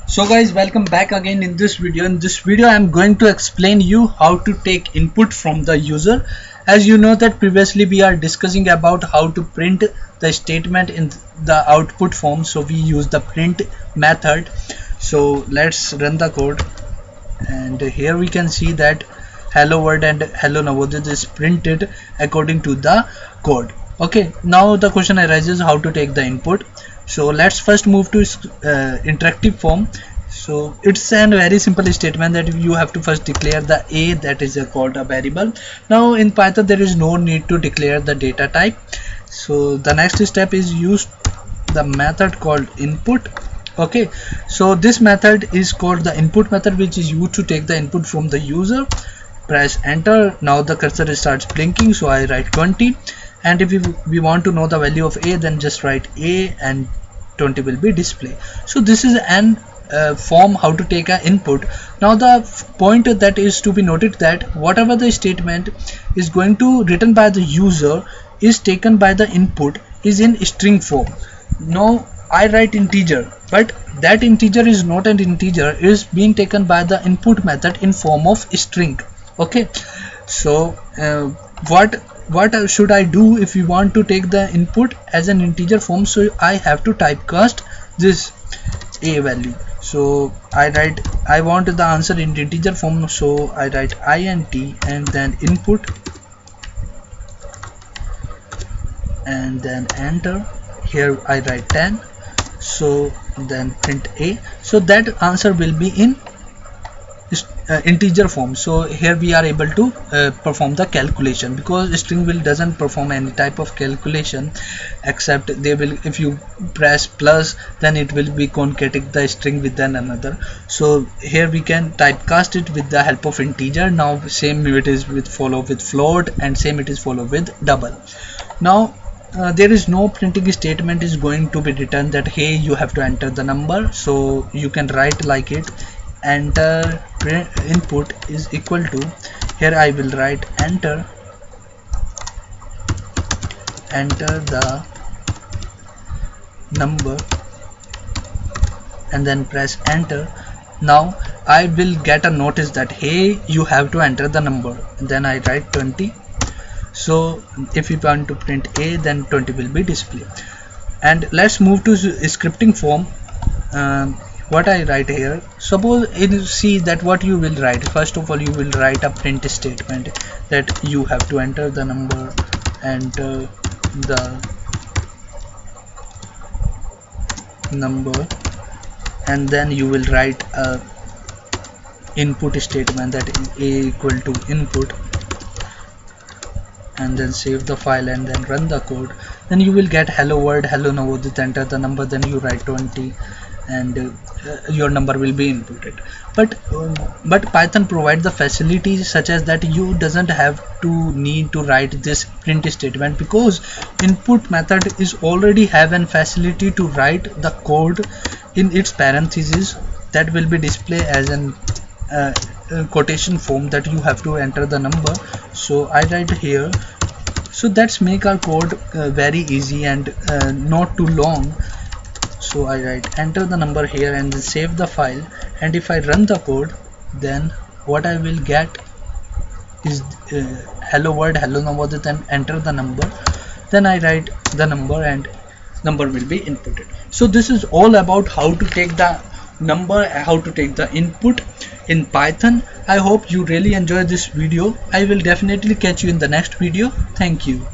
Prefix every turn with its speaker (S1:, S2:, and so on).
S1: So guys, welcome back again in this video. In this video I am going to explain you how to take input from the user. As you know that previously we are discussing about how to print the statement in the output form, so we use the print method. So let's run the code, and here we can see that hello world and hello Navodit is printed according to the code. Okay, now the question arises how to take the input. So let's first move to interactive form. So it's a very simple statement that you have to first declare the a, that is called a variable. Now in Python there is no need to declare the data type. So the next step is use the method called input. Okay, so this method is called the input method, which is used to take the input from the user. Press enter. Now the cursor starts blinking, so I write 20, and if we want to know the value of a, then just write a and 20 will be displayed. So this is an form how to take an input. Now the point that is to be noted that whatever the statement is going to written by the user is taken by the input is in string form. Now I write integer, but that integer is not an integer, is being taken by the input method in form of string. Okay, so what should I do if you want to take the input as an integer form? So I have to typecast this a value. So I want the answer in integer form, so I write int and then input and then enter. Here I write 10, so then print a, so that answer will be in integer form. So here we are able to perform the calculation, because string doesn't perform any type of calculation, except they will, if you press plus, then it will be concatenating the string with then another. So here we can typecast it with the help of integer. Now same it is with follow with float, and same it is follow with double. Now there is no printing statement is going to be written that hey, you have to enter the number. So you can write like it, enter input is equal to, here I will write enter the number and then press enter. Now I will get a notice that hey, you have to enter the number, and then I write 20. So if you want to print a, then 20 will be displayed. And let's move to scripting form. What I write here, suppose you see that what you will write, first of all you will write a print statement that you have to enter the number, enter the number, and then you will write a input statement that a equal to input, and then save the file and then run the code. Then you will get hello world, hello Navodit, enter the number, then you write 20 and your number will be inputted. But Python provides the facilities such as that you doesn't have to need to write this print statement, because input method is already have an facility to write the code in its parentheses that will be displayed as an quotation form that you have to enter the number. So I write here, so that's make our code very easy and not too long. So I write enter the number here and then save the file, and if I run the code, then what I will get is hello world, hello Navodit, and enter the number. Then I write the number and number will be inputted. So this is all about how to take the number, how to take the input in Python. I hope you really enjoyed this video. I will definitely catch you in the next video. Thank you.